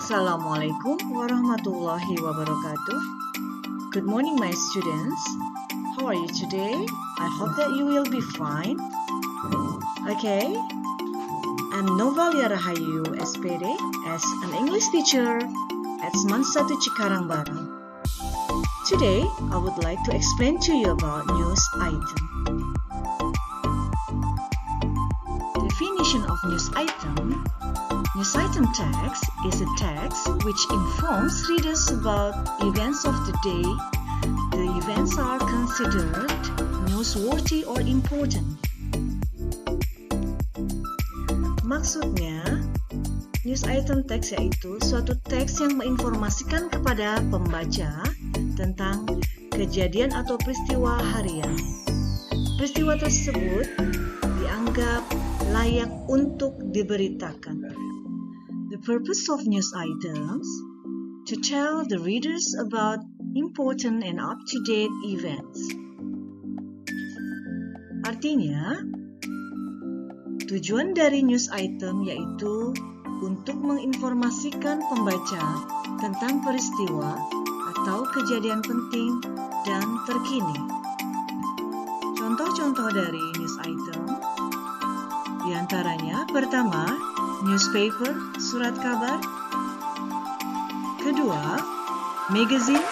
Assalamualaikum warahmatullahi wabarakatuh. Good morning, my students. How are you today? I hope that you will be fine. Okay, I'm Novalia Rahayu SPD as an English teacher at Semansa Cikarang Barat. Today, I would like to explain to you about news item. Definition of news item. News item text is a text which informs readers about events of the day. The events are considered newsworthy or important. Maksudnya, news item text yaitu suatu teks yang menginformasikan kepada pembaca tentang kejadian atau peristiwa harian. Peristiwa tersebut dianggap layak untuk diberitakan. The purpose of news items to tell the readers about important and up-to-date events. Artinya, tujuan dari news item yaitu untuk menginformasikan pembaca tentang peristiwa atau kejadian penting dan terkini. Contoh-contoh dari news item di antaranya, pertama, newspaper, surat kabar. Kedua, magazine,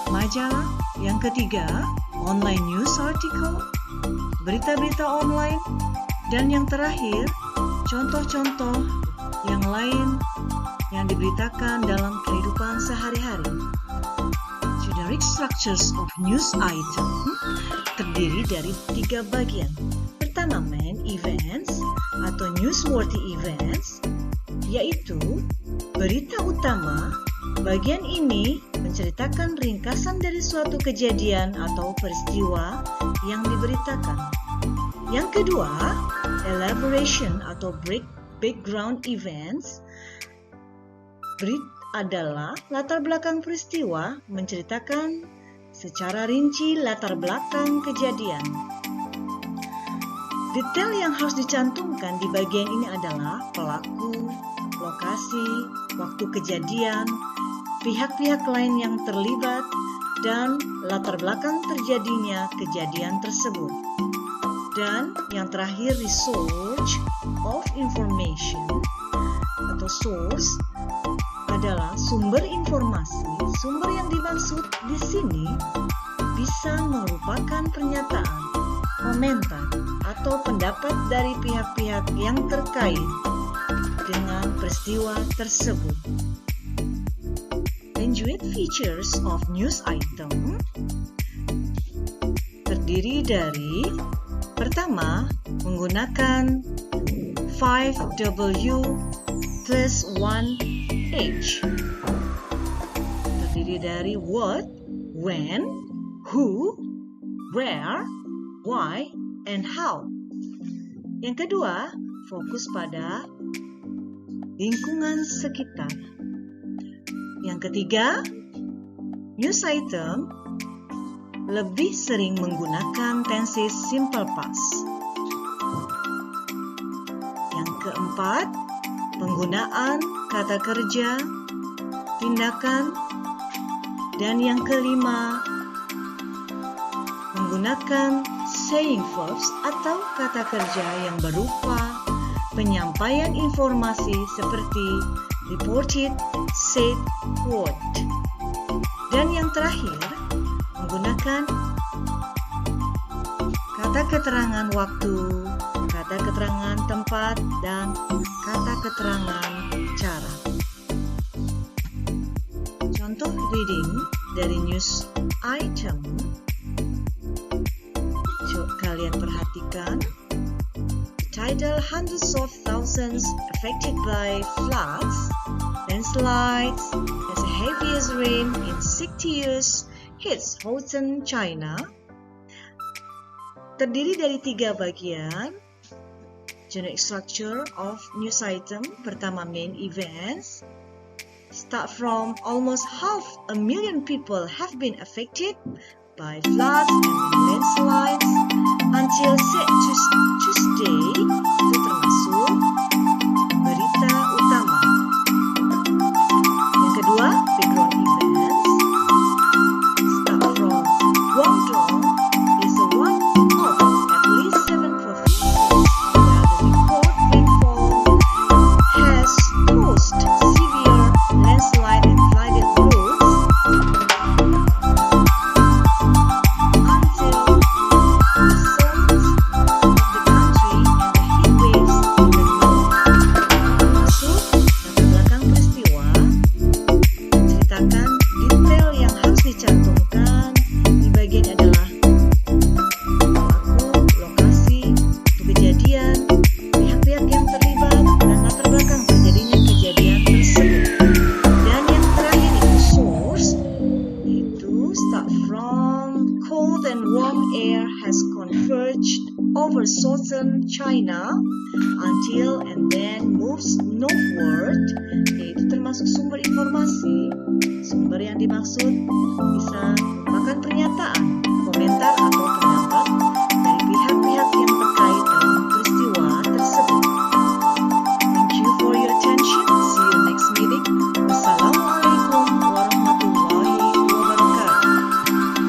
majalah. Yang ketiga, online news article, berita-berita online. Dan yang terakhir, contoh-contoh yang lain yang diberitakan dalam kehidupan sehari-hari. Generic structures of news item terdiri dari 3 bagian. Pertama, main events atau newsworthy events, yaitu berita utama. Bagian ini menceritakan ringkasan dari suatu kejadian atau peristiwa yang diberitakan. Yang kedua, elaboration atau background events. Adalah latar belakang peristiwa, menceritakan secara rinci latar belakang kejadian. Detail yang harus dicantumkan di bagian ini adalah pelaku, lokasi, waktu kejadian, pihak-pihak lain yang terlibat, dan latar belakang terjadinya kejadian tersebut. Dan yang terakhir, research of information atau source adalah sumber informasi. Sumber yang dimaksud di sini bisa merupakan pernyataan, komentar, atau pendapat dari pihak-pihak yang terkait dengan peristiwa tersebut. Conjugated features of news item terdiri dari, pertama, menggunakan 5W plus 1H. Terdiri dari what, when, who, where, why, and how. Yang kedua, fokus pada lingkungan sekitar. Yang ketiga, news item lebih sering menggunakan tenses simple past. Yang keempat, penggunaan kata kerja, tindakan. Dan yang kelima, menggunakan saying verbs atau kata kerja yang berupa penyampaian informasi seperti reported, said, quote. Dan yang terakhir, menggunakan kata keterangan waktu, kata keterangan tempat, dan kata keterangan cara. Contoh reading dari news item. Kalian perhatikan, tidal hundreds of thousands affected by floods, landslides, as heavy as rain in 60 years hits Houten, China. Terdiri dari 3 bagian. Generic structure of news item. Pertama, main events. Start from almost 500,000 people have been affected by floods and landslides until said Tuesday. Itu termasuk berita utama. China until and then moves northward, yaitu termasuk sumber informasi. Sumber yang dimaksud